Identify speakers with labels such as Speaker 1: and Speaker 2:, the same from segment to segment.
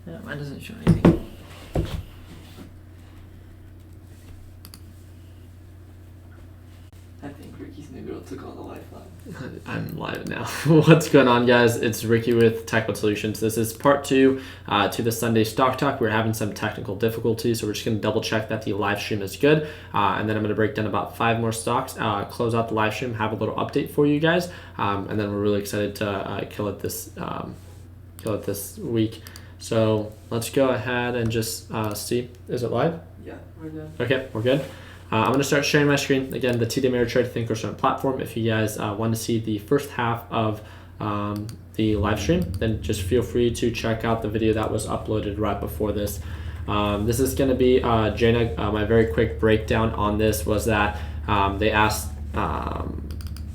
Speaker 1: Yeah, mine doesn't show anything. I think Ricky's new girl took on the lifeline.
Speaker 2: I'm live now. What's going on, guys? It's Ricky with Techbuds Solutions. This is part two to the Sunday stock talk. We're having some technical difficulties, so we're just going to double check that the live stream is good. And then I'm going to break down about 5 more stocks, close out the live stream, have a little update for you guys. And then we're really excited to kill it this week. So let's go ahead and just see. Is it live?
Speaker 1: Yeah, we're good.
Speaker 2: Okay, we're good. I'm going to start sharing my screen. Again, the TD Ameritrade Thinkorswim platform. If you guys want to see the first half of the live stream, then just feel free to check out the video that was uploaded right before this. This is going to be, Jana, my very quick breakdown on this was that they asked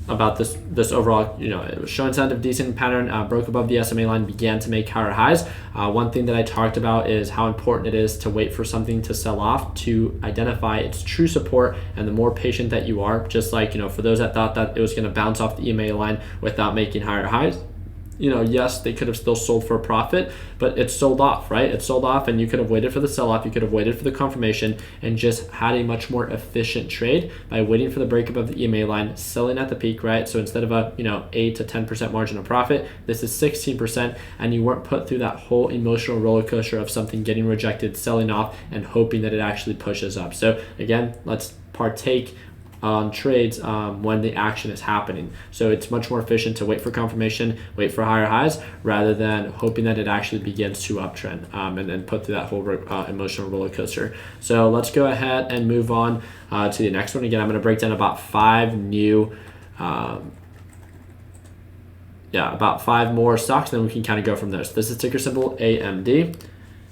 Speaker 2: about this overall, it was showing signs of decent pattern, broke above the SMA line, began to make higher highs. One thing that I talked about is how important it is to wait for something to sell off to identify its true support, and the more patient that you are, just like, for those that thought that it was going to bounce off the EMA line without making higher highs, yes, they could have still sold for a profit, but it sold off, right? It sold off, and you could have waited for the sell-off. You could have waited for the confirmation and just had a much more efficient trade by waiting for the breakup of the EMA line, selling at the peak, right? So instead of a 8 to 10% margin of profit, this is 16%, and you weren't put through that whole emotional roller coaster of something getting rejected, selling off, and hoping that it actually pushes up. So again, let's partake on trades when the action is happening. So it's much more efficient to wait for confirmation, wait for higher highs, rather than hoping that it actually begins to uptrend and then put through that whole emotional roller coaster. So let's go ahead and move on to the next one. Again, I'm going to break down about 5 new about 5 more stocks, and then we can kind of go from there. So this is ticker symbol AMD.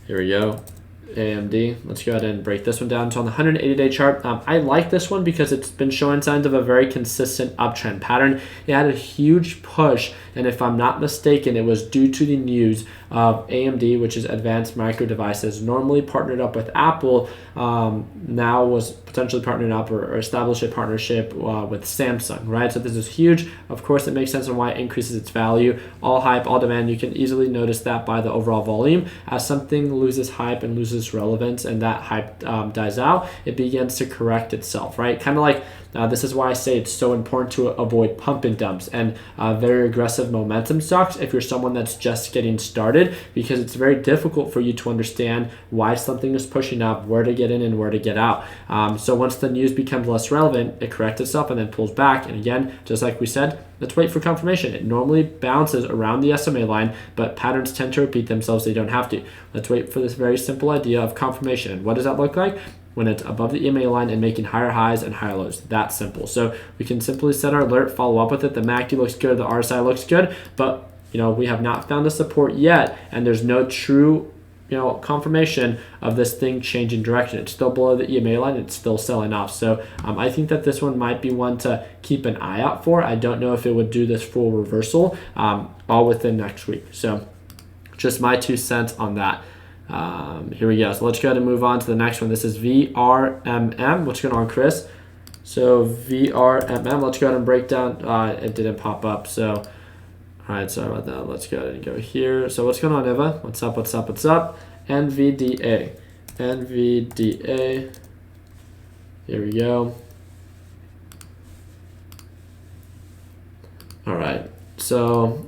Speaker 2: Here we go. AMD. Let's go ahead and break this one down. So on the 180-day chart, I like this one because it's been showing signs of a very consistent uptrend pattern. It had a huge push, and if I'm not mistaken, it was due to the news of AMD, which is Advanced Micro Devices, normally partnered up with Apple, now was potentially partnered up or established a partnership with Samsung, right? So this is huge. Of course, it makes sense on why it increases its value. All hype, all demand. You can easily notice that by the overall volume. As something loses hype and loses relevance, and that hype dies out, it begins to correct itself, right? Kind of like this is why I say it's so important to avoid pump and dumps and very aggressive momentum stocks if you're someone that's just getting started, because it's very difficult for you to understand why something is pushing up, where to get in and where to get out. So once the news becomes less relevant, it corrects itself and then pulls back. And again, just like we said, let's wait for confirmation. It normally bounces around the SMA line, but patterns tend to repeat themselves. They don't have to. Let's wait for this very simple idea of confirmation. And what does that look like? When it's above the EMA line and making higher highs and higher lows. That simple. So we can simply set our alert, follow up with it. The MACD looks good, the RSI looks good, but we have not found the support yet, and there's no true confirmation of this thing changing direction. It's still below the EMA line. It's still selling off. So I think that this one might be one to keep an eye out for. I don't know if it would do this full reversal all within next week. So just my 2 cents on that. Here we go. So let's go ahead and move on to the next one. This is VRMM. What's going on, Chris? So VRMM, let's go ahead and break down. It didn't pop up. So, all right, sorry about that. Let's go ahead and go here. So what's going on, Eva? What's up? NVDA. Here we go. All right. So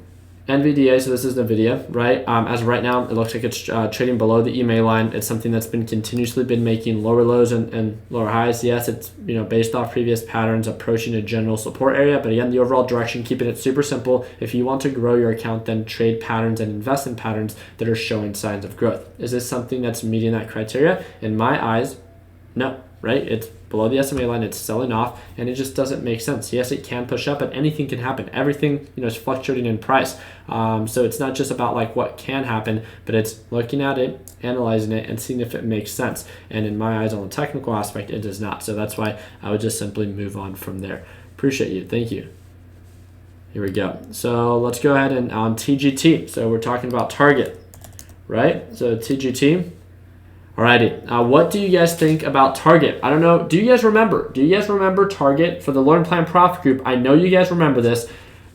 Speaker 2: NVDA, so this is NVIDIA, right? As of right now, it looks like it's trading below the EMA line. It's something that's been continuously making lower lows and lower highs. Yes, it's based off previous patterns approaching a general support area, but again, the overall direction, keeping it super simple. If you want to grow your account, then trade patterns and invest in patterns that are showing signs of growth. Is this something that's meeting that criteria? In my eyes, no, right? It's below the SMA line, it's selling off, and it just doesn't make sense. Yes, it can push up, but anything can happen. Everything is fluctuating in price. So it's not just about like what can happen, but it's looking at it, analyzing it, and seeing if it makes sense. And in my eyes, on the technical aspect, it does not. So that's why I would just simply move on from there. Appreciate you. Thank you. Here we go. So let's go ahead and on TGT. So we're talking about Target, right? So TGT. Alrighty, what do you guys think about Target? I don't know. Do you guys remember? Do you guys remember Target for the Learn Plan Profit Group? I know you guys remember this.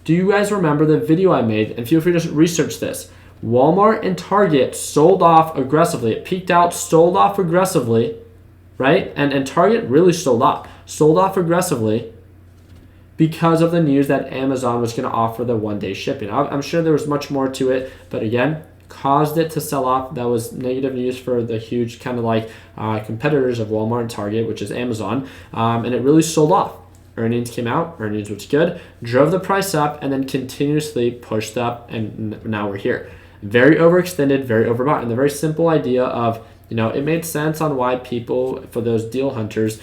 Speaker 2: Do you guys remember the video I made? And feel free to research this. Walmart and Target sold off aggressively. It peaked out, sold off aggressively, right? And Target really sold off aggressively because of the news that Amazon was going to offer the one-day shipping. I'm sure there was much more to it, but again, caused it to sell off. That was negative news for the huge kind of like competitors of Walmart and Target, which is Amazon, and it really sold off. Earnings came out, earnings was good, drove the price up, and then continuously pushed up, and now we're here. Very overextended, very overbought, and the very simple idea of, it made sense on why people, for those deal hunters,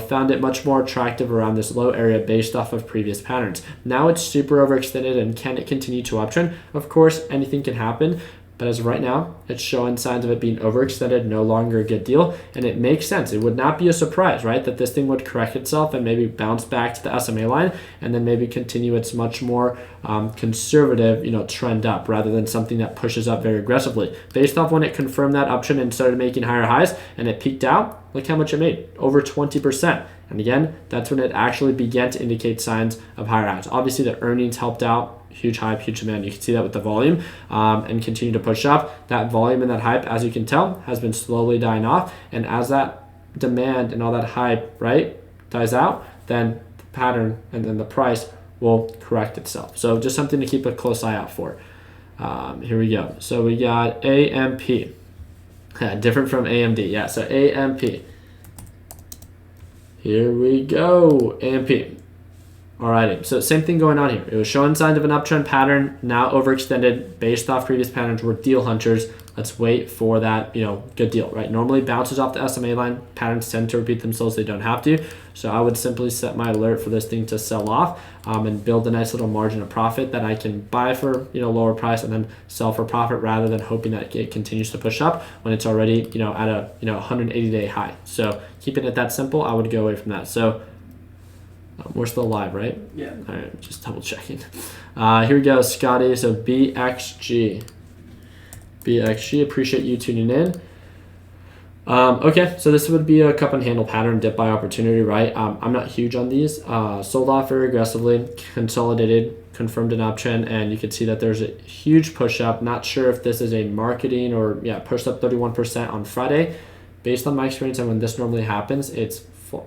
Speaker 2: found it much more attractive around this low area based off of previous patterns. Now it's super overextended, and can it continue to uptrend? Of course, anything can happen. But as of right now, it's showing signs of it being overextended, no longer a good deal, and it makes sense. It would not be a surprise, right, that this thing would correct itself and maybe bounce back to the SMA line and then maybe continue its much more conservative, trend up rather than something that pushes up very aggressively. Based off when it confirmed that uptrend and started making higher highs and it peaked out, look how much it made, over 20%. And again, that's when it actually began to indicate signs of higher highs. Obviously, the earnings helped out. Huge hype, huge demand. You can see that with the volume and continue to push up. That volume and that hype, as you can tell, has been slowly dying off. And as that demand and all that hype, right, dies out, then the pattern and then the price will correct itself. So just something to keep a close eye out for. Here we go. So we got AMP. Different from AMD. Yeah, so AMP. Here we go. AMP. Alrighty, so same thing going on here. It was showing signs of an uptrend pattern, now overextended based off previous patterns. We're deal hunters. Let's wait for that, good deal, right? Normally bounces off the SMA line. Patterns tend to repeat themselves. They don't have to. So I would simply set my alert for this thing to sell off and build a nice little margin of profit that I can buy for, lower price and then sell for profit rather than hoping that it continues to push up when it's already, at a, 180-day high. So keeping it that simple, I would go away from that. So we're still live, right?
Speaker 1: Yeah.
Speaker 2: All right, just double checking. Here we go, Scotty. So BXG, appreciate you tuning in. Okay, so this would be a cup and handle pattern, dip by opportunity, right? I'm not huge on these. Sold off very aggressively, consolidated, confirmed an uptrend, and you can see that there's a huge push up. Not sure if this is a marketing or pushed up 31% on Friday. Based on my experience and when this normally happens, it's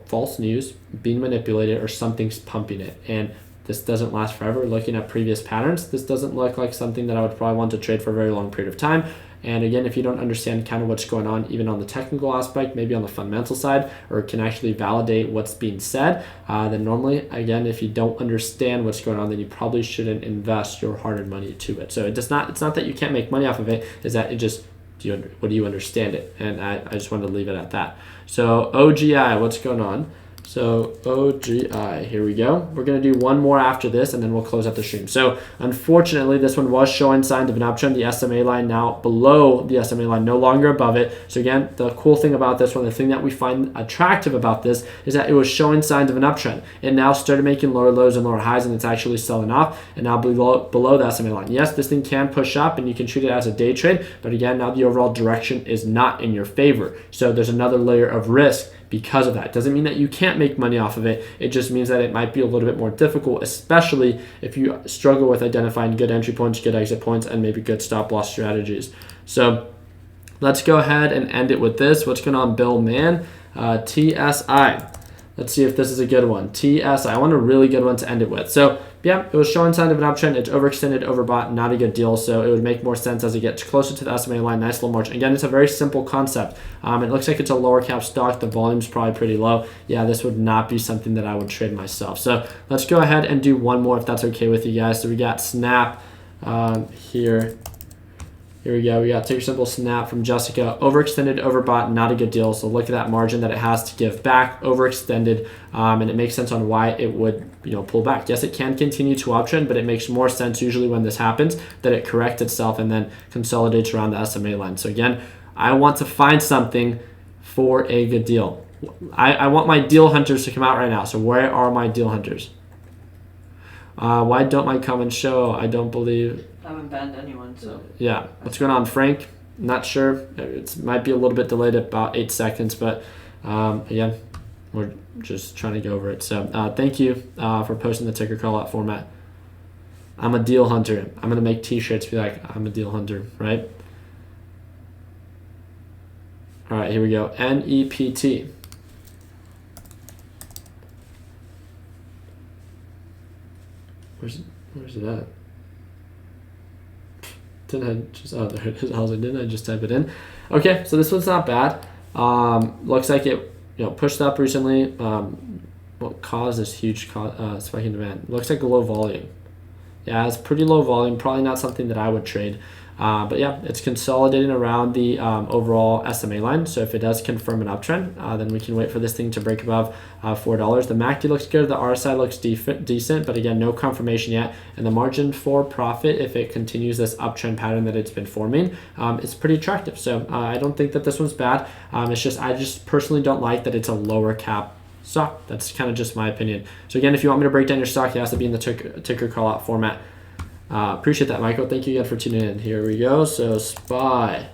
Speaker 2: false news being manipulated or something's pumping it, and this doesn't last forever. Looking at previous patterns, this doesn't look like something that I would probably want to trade for a very long period of time. And again, if you don't understand kind of what's going on, even on the technical aspect, maybe on the fundamental side, or can actually validate what's being said, then normally, again, if you don't understand what's going on, then you probably shouldn't invest your hard-earned money to it. So it's not that you can't make money off of it, is that it just, what do you understand it? And I just wanted to leave it at that. So OGI, what's going on? So OGI, here we go. We're going to do one more after this, and then we'll close out the stream. So unfortunately, this one was showing signs of an uptrend. The SMA line now below the SMA line, no longer above it. So again, the cool thing about this one, the thing that we find attractive about this is that it was showing signs of an uptrend. It now started making lower lows and lower highs, and it's actually selling off, and now below the SMA line. Yes, this thing can push up, and you can treat it as a day trade, but again, now the overall direction is not in your favor. So there's another layer of risk because of that. It doesn't mean that you can't make money off of it. It just means that it might be a little bit more difficult, especially if you struggle with identifying good entry points, good exit points, and maybe good stop loss strategies. So let's go ahead and end it with this. What's going on, Bill Mann? TSI. Let's see if this is a good one. TSI. I want a really good one to end it with. So yeah, it was showing signs of an uptrend. It's overextended, overbought, not a good deal. So it would make more sense as it gets closer to the SMA line. Nice little margin. Again, it's a very simple concept. It looks like it's a lower cap stock. The volume's probably pretty low. Yeah, this would not be something that I would trade myself. So let's go ahead and do one more if that's okay with you guys. So we got Snap here. Here we go. We got ticker symbol Snap from Jessica. Overextended, overbought, not a good deal. So look at that margin that it has to give back. Overextended, and it makes sense on why it would, pull back. Yes, it can continue to uptrend, but it makes more sense usually when this happens that it corrects itself and then consolidates around the SMA line. So again, I want to find something for a good deal. I want my deal hunters to come out right now. So where are my deal hunters? Why don't my comments show? I don't believe.
Speaker 1: I haven't banned anyone, so.
Speaker 2: Yeah. What's going on, Frank? Not sure. It might be a little bit delayed at about 8 seconds, but again, we're just trying to go over it. So thank you for posting the ticker call out format. I'm a deal hunter. I'm going to make t-shirts be like, I'm a deal hunter, right? All right, here we go. NEPT. Where's it at? Didn't I just, oh, there it is. I was like, didn't I just type it in? Okay, so this one's not bad. Looks like it, pushed up recently. What caused this huge spike in demand? Looks like a low volume. Yeah, it's pretty low volume. Probably not something that I would trade. But yeah, it's consolidating around the overall SMA line. So if it does confirm an uptrend, then we can wait for this thing to break above $4. The MACD looks good. The RSI looks decent, but again, no confirmation yet. And the margin for profit, if it continues this uptrend pattern that it's been forming, is pretty attractive. So I don't think that this one's bad. I just personally don't like that it's a lower cap stock. That's kind of just my opinion. So again, if you want me to break down your stock, it has to be in the ticker call out format. Appreciate that, Michael. Thank you again for tuning in. Here we go. So SPY.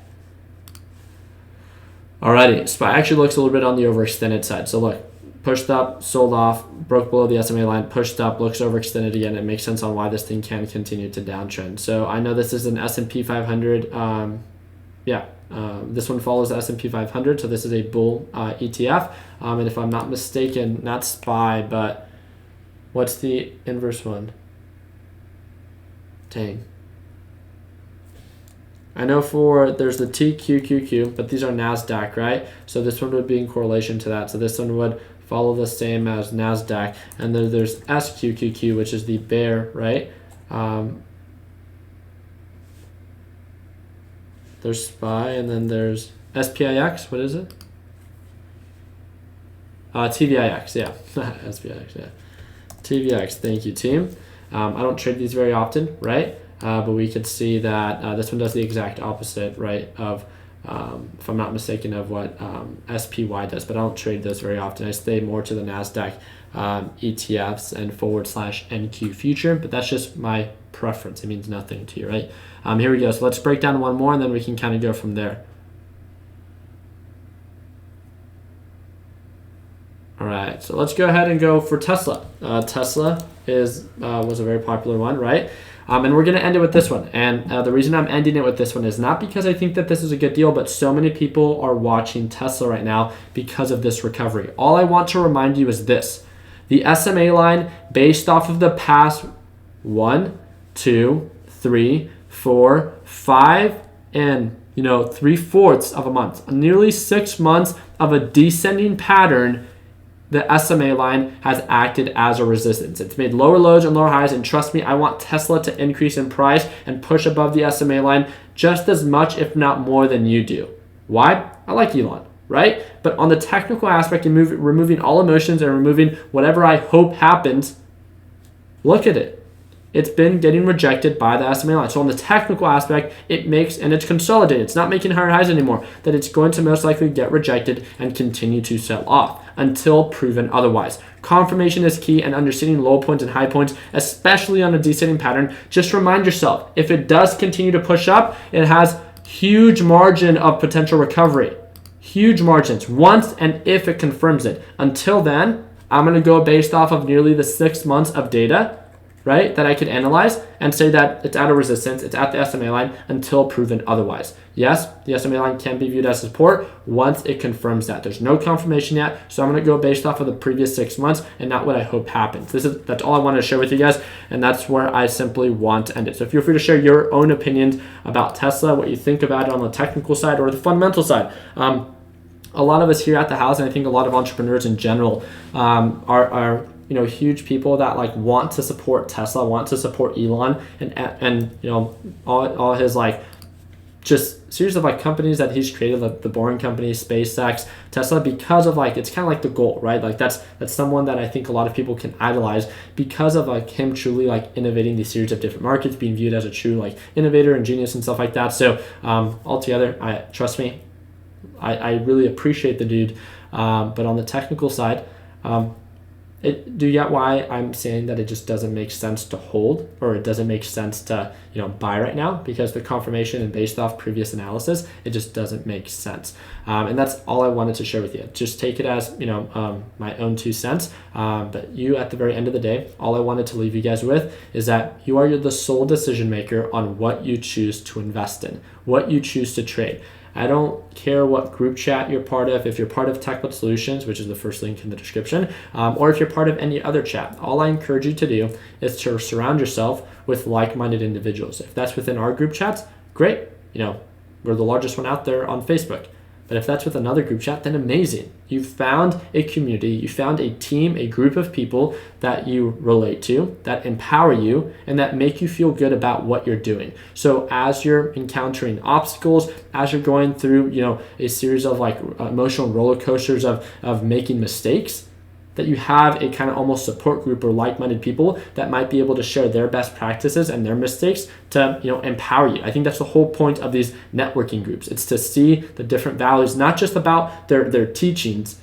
Speaker 2: Alrighty, SPY actually looks a little bit on the overextended side. So look, pushed up, sold off, broke below the SMA line, pushed up, looks overextended again. It makes sense on why this thing can continue to downtrend. So I know this is an S&P 500. This one follows the S&P 500. So this is a bull ETF. And if I'm not mistaken, not SPY, but what's the inverse one? Dang. I know there's the TQQQ, but these are NASDAQ, right? So this one would be in correlation to that. So this one would follow the same as NASDAQ. And then there's SQQQ, which is the bear, right? There's SPY, and then there's SPIX. What is it? TVIX, yeah. SPIX, yeah. TVX, thank you, team. I don't trade these very often, right? But we could see that this one does the exact opposite, right, of, if I'm not mistaken, of what SPY does. But I don't trade those very often. I stay more to the NASDAQ ETFs and /NQ future, but that's just my preference. It means nothing to you, right? Here we go. So let's break down one more, and then we can kind of go from there. All right, so let's go ahead and go for Tesla. Tesla was a very popular one, right? And we're going to end it with this one. And the reason I'm ending it with this one is not because I think that this is a good deal, but so many people are watching Tesla right now because of this recovery. All I want to remind you is this. The SMA line, based off of the past 1, 2, 3, 4, 5, and 3/4 of a month, nearly 6 months of a descending pattern, the SMA line has acted as a resistance. It's made lower lows and lower highs, and trust me, I want Tesla to increase in price and push above the SMA line just as much, if not more, than you do. Why? I like Elon, right? But on the technical aspect and removing all emotions and removing whatever I hope happens, look at it. It's been getting rejected by the SMA line. So on the technical aspect, and it's consolidated. It's not making higher highs anymore. That it's going to most likely get rejected and continue to sell off until proven otherwise. Confirmation is key, and understanding low points and high points, especially on a descending pattern. Just remind yourself, if it does continue to push up, it has huge margin of potential recovery. Huge margins once and if it confirms it. Until then, I'm going to go based off of nearly the 6 months of data, right, that I could analyze and say that it's at a resistance, it's at the SMA line until proven otherwise. Yes, the SMA line can be viewed as support once it confirms that. There's no confirmation yet, so I'm going to go based off of the previous 6 months and not what I hope happens. That's all I wanted to share with you guys, and that's where I simply want to end it. So feel free to share your own opinions about Tesla, what you think about it on the technical side or the fundamental side. A lot of us here at the house, and I think a lot of entrepreneurs in general, are huge people that want to support Tesla, want to support Elon, and all his just series of companies that he's created, the Boring Company, SpaceX, Tesla, because of it's kind of like the goal, right? That's someone that I think a lot of people can idolize because of him truly innovating these series of different markets, being viewed as a true innovator and genius and stuff like that. So altogether, trust me, I really appreciate the dude, but on the technical side, Do you get why I'm saying that it just doesn't make sense to hold, or it doesn't make sense to buy right now? Because the confirmation and based off previous analysis, it just doesn't make sense. And that's all I wanted to share with you. Just take it as my own 2 cents. But you, at the very end of the day, all I wanted to leave you guys with is that you are the sole decision maker on what you choose to invest in, what you choose to trade. I don't care what group chat you're part of. If you're part of Techbuds Solutions, which is the first link in the description, or if you're part of any other chat, all I encourage you to do is to surround yourself with like-minded individuals. If that's within our group chats, great. We're the largest one out there on Facebook. But if that's with another group chat, then amazing. You found a community, you found a team, a group of people that you relate to, that empower you, and that make you feel good about what you're doing. So as you're encountering obstacles, as you're going through, a series of emotional roller coasters of making mistakes, that you have a kind of almost support group or like-minded people that might be able to share their best practices and their mistakes to empower you. I think that's the whole point of these networking groups. It's to see the different values, not just about their teachings,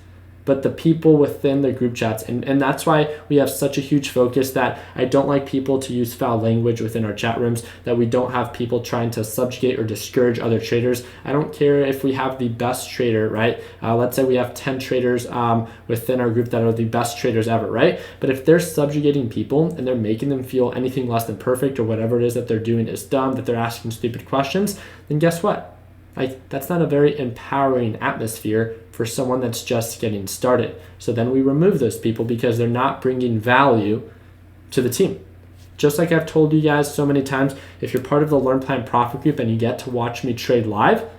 Speaker 2: but the people within the group chats. And that's why we have such a huge focus that I don't like people to use foul language within our chat rooms, that we don't have people trying to subjugate or discourage other traders. I don't care if we have the best trader, right? Let's say we have 10 traders within our group that are the best traders ever, right? But if they're subjugating people and they're making them feel anything less than perfect, or whatever it is that they're doing is dumb, that they're asking stupid questions, then guess what? That's not a very empowering atmosphere for someone that's just getting started. So then we remove those people because they're not bringing value to the team. Just like I've told you guys so many times, if you're part of the Learn Plan Profit group and you get to watch me trade live,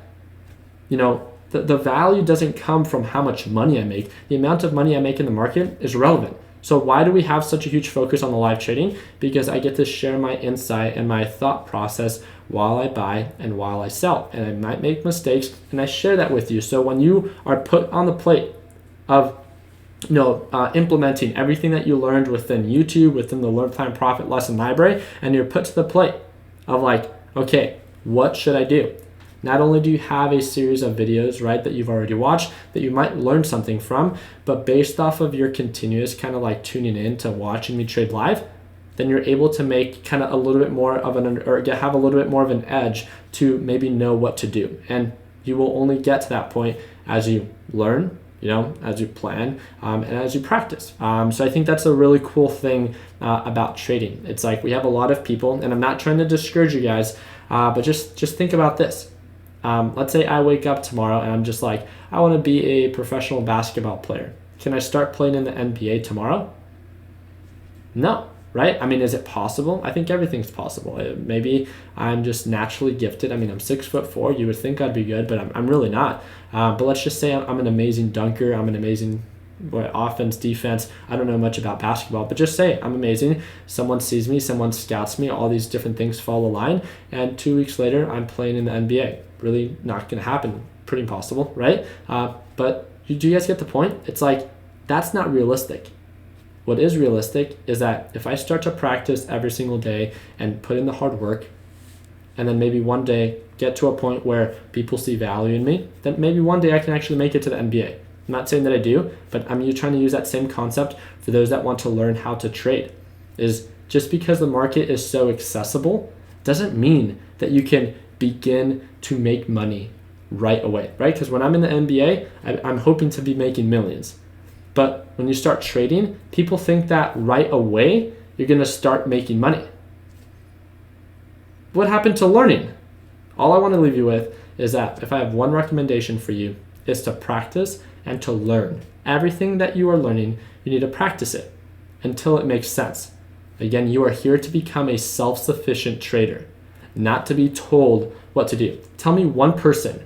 Speaker 2: the value doesn't come from how much money I make. The amount of money I make in the market is relevant. So why do we have such a huge focus on the live trading? Because I get to share my insight and my thought process while I buy and while I sell. And I might make mistakes, and I share that with you. So when you are put on the plate of implementing everything that you learned within YouTube, within the Learn Plan Profit lesson library, and you're put to the plate of okay, what should I do? Not only do you have a series of videos, right, that you've already watched that you might learn something from, but based off of your continuous kind of tuning in to watching me trade live, then you're able to make kind of a little bit more of have a little bit more of an edge to maybe know what to do. And you will only get to that point as you learn, as you plan, and as you practice. So I think that's a really cool thing about trading. It's we have a lot of people, and I'm not trying to discourage you guys, but just think about this. Let's say I wake up tomorrow and I'm just I want to be a professional basketball player. Can I start playing in the NBA tomorrow? No, right? Is it possible? I think everything's possible. Maybe I'm just naturally gifted. I'm 6'4". You would think I'd be good, but I'm really not. But let's just say I'm an amazing dunker. I'm an amazing offense, defense. I don't know much about basketball, but just say I'm amazing. Someone sees me, someone scouts me, all these different things fall align, and 2 weeks later I'm playing in the NBA. Really not going to happen. Pretty impossible, right? But do you guys get the point? It's that's not realistic. What is realistic is that if I start to practice every single day and put in the hard work, and then maybe one day get to a point where people see value in me, then maybe one day I can actually make it to the NBA. I'm not saying that I do, but I'm trying to use that same concept for those that want to learn how to trade. Is just because the market is so accessible doesn't mean that you can begin to make money right away, right? Because when I'm in the NBA, I'm hoping to be making millions. But when you start trading, people think that right away you're going to start making money. What happened to learning? All I want to leave you with is that if I have one recommendation for you, is to practice and to learn. Everything that you are learning, you need to practice it until it makes sense. Again, you are here to become a self-sufficient trader, not to be told what to do. Tell me one person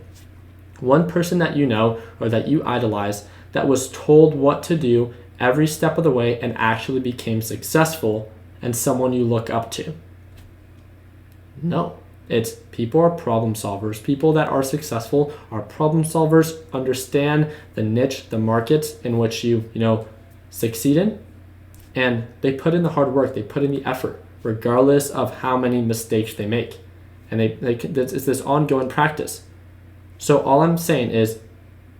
Speaker 2: that you know or that you idolize that was told what to do every step of the way and actually became successful, and someone you look up to. No, it's people are problem solvers. People that are successful are problem solvers, understand the niche, the markets in which you succeed in, and they put in the hard work, they put in the effort, regardless of how many mistakes they make. And it's this ongoing practice. So all I'm saying is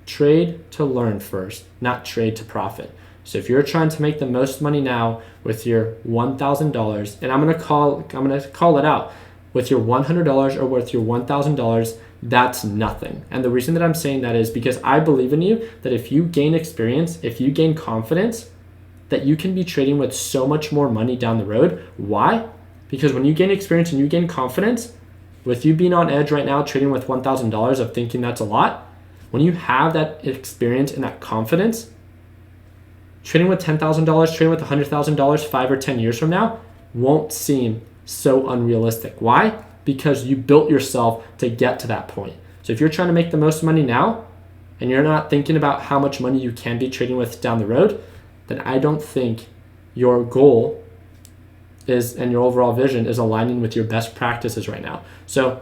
Speaker 2: trade to learn first, not trade to profit. So if you're trying to make the most money now with your $1,000, and I'm gonna call it out, with your $100 or with your $1,000, that's nothing. And the reason that I'm saying that is because I believe in you that if you gain experience, if you gain confidence, that you can be trading with so much more money down the road. Why? Because when you gain experience and you gain confidence, with you being on edge right now, trading with $1,000 of thinking that's a lot, when you have that experience and that confidence, trading with $10,000, trading with $100,000 5 or 10 years from now won't seem so unrealistic. Why? Because you built yourself to get to that point. So if you're trying to make the most money now and you're not thinking about how much money you can be trading with down the road, then I don't think your goal is and your overall vision is aligning with your best practices right now. So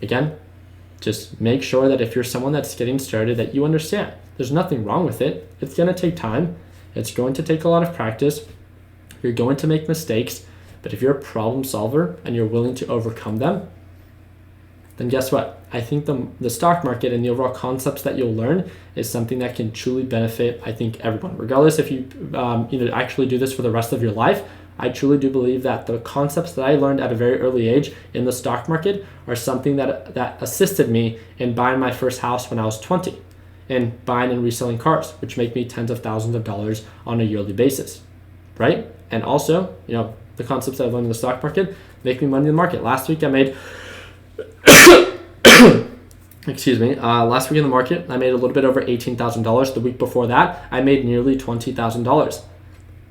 Speaker 2: again, just make sure that if you're someone that's getting started, that you understand there's nothing wrong with it. It's going to take time. It's going to take a lot of practice. You're going to make mistakes. But if you're a problem solver and you're willing to overcome them, then guess what? I think the stock market and the overall concepts that you'll learn is something that can truly benefit, I think, everyone. Regardless if you actually do this for the rest of your life, I truly do believe that the concepts that I learned at a very early age in the stock market are something that assisted me in buying my first house when I was 20, and buying and reselling cars, which make me tens of thousands of dollars on a yearly basis, right? And also, the concepts that I've learned in the stock market make me money in the market. Last week I made, last week in the market, I made a little bit over $18,000. The week before that, I made nearly $20,000.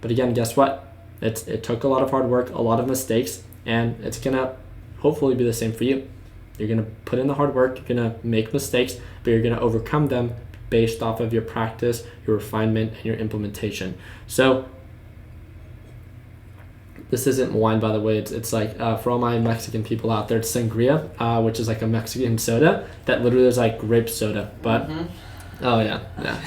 Speaker 2: But again, guess what? It took a lot of hard work, a lot of mistakes, and it's gonna hopefully be the same for you. You're gonna put in the hard work, you're gonna make mistakes, but you're gonna overcome them based off of your practice, your refinement, and your implementation. So this isn't wine, by the way. It's like, for all my Mexican people out there, it's sangria, which is like a Mexican soda that literally is like grape soda. But, oh yeah.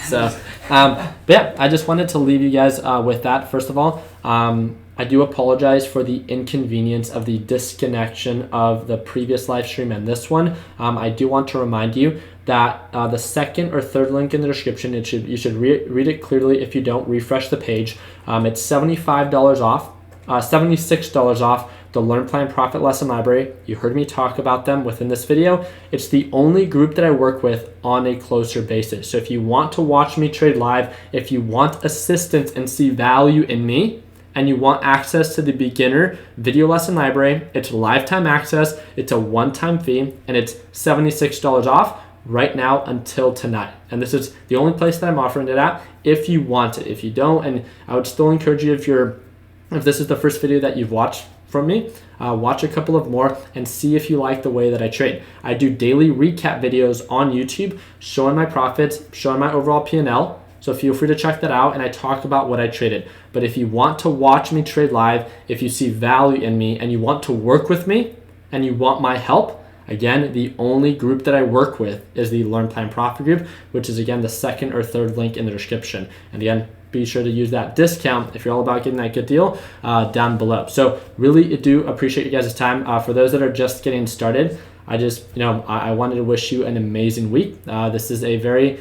Speaker 2: So, but yeah, I just wanted to leave you guys with that. First of all, I do apologize for the inconvenience of the disconnection of the previous live stream and this one. I do want to remind you that the second or third link in the description, you should read it clearly. If you don't, refresh the page. It's $75 off. $76 off the Learn Plan Profit Lesson Library. You heard me talk about them within this video. It's the only group that I work with on a closer basis. So if you want to watch me trade live, if you want assistance and see value in me, and you want access to the beginner video lesson library, it's lifetime access, it's a one-time fee, and it's $76 off right now until tonight. And this is the only place that I'm offering it at if you want it. If you don't, and I would still encourage you, if this is the first video that you've watched from me, watch a couple of more and see if you like the way that I trade. I do daily recap videos on YouTube showing my profits, showing my overall P&L. So feel free to check that out, and I talk about what I traded. But if you want to watch me trade live, if you see value in me and you want to work with me and you want my help, again, the only group that I work with is the Learn Plan Profit group, which is again the second or third link in the description. And again, be sure to use that discount if you're all about getting that good deal down below. So really do appreciate you guys' time. For those that are just getting started, I wanted to wish you an amazing week. This is a very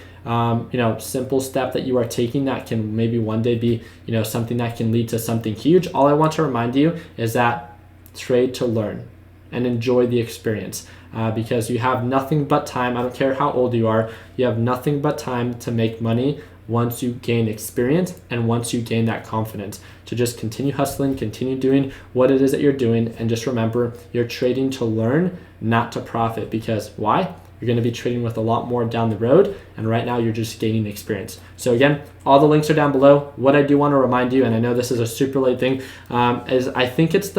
Speaker 2: simple step that you are taking that can maybe one day be something that can lead to something huge. All I want to remind you is that trade to learn and enjoy the experience, because you have nothing but time. I don't care how old you are, you have nothing but time to make money once you gain experience and once you gain that confidence to just continue hustling, continue doing what it is that you're doing, and just remember, you're trading to learn, not to profit. Because why? You're going to be trading with a lot more down the road, and right now you're just gaining experience. So again, all the links are down below. What I do want to remind you, and I know this is a super late thing, is I think it's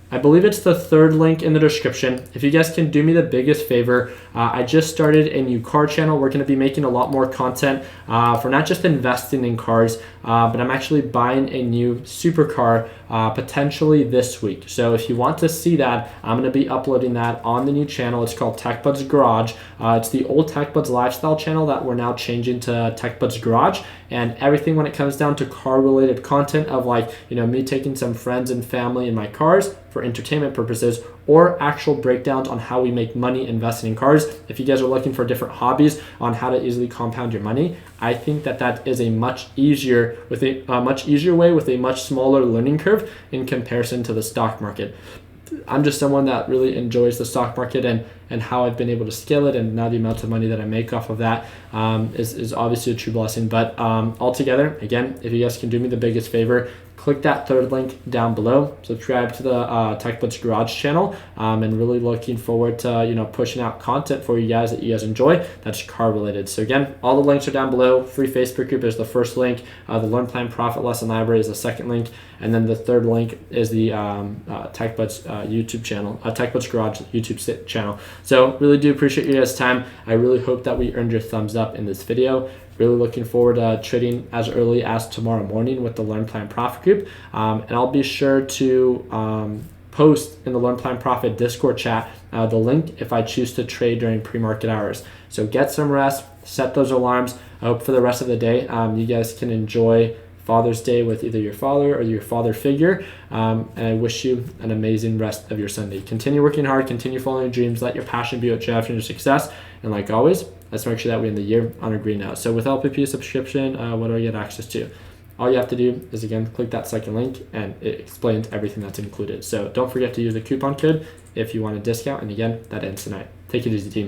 Speaker 2: I believe it's the third link in the description. If you guys can do me the biggest favor, I just started a new car channel. We're going to be making a lot more content for not just investing in cars, but I'm actually buying a new supercar potentially this week. So if you want to see that, I'm going to be uploading that on the new channel. It's called Techbuds Garage. It's the old Techbuds Lifestyle channel that we're now changing to Techbuds Garage. And everything when it comes down to car related content of me taking some friends and family in my cars for entertainment purposes, or actual breakdowns on how we make money investing in cars. If you guys are looking for different hobbies on how to easily compound your money, I think that is a much easier way with a much smaller learning curve in comparison to the stock market. I'm just someone that really enjoys the stock market and how I've been able to scale it, and now the amount of money that I make off of that is obviously a true blessing. But altogether, again, if you guys can do me the biggest favor, click that third link down below, subscribe to the Techbuds Garage channel, and really looking forward to pushing out content for you guys that you guys enjoy that's car related. So again, all the links are down below. Free Facebook group is the first link, the Learn Plan Profit Lesson Library is the second link, and then the third link is the Techbuds YouTube channel, Techbuds Garage YouTube channel. So really do appreciate you guys' time. I really hope that we earned your thumbs up in this video. Really looking forward to trading as early as tomorrow morning with the Learn Plan Profit group. And I'll be sure to post in the Learn Plan Profit Discord chat the link if I choose to trade during pre-market hours. So get some rest, set those alarms. I hope for the rest of the day you guys can enjoy Father's Day with either your father or your father figure. And I wish you an amazing rest of your Sunday. Continue working hard, continue following your dreams, let your passion be what drives your success. And like always, let's make sure that we end the year on a green note. So with LPP subscription, what do I get access to? All you have to do is, again, click that second link and it explains everything that's included. So don't forget to use the coupon code if you want a discount. And again, that ends tonight. Take it easy, team.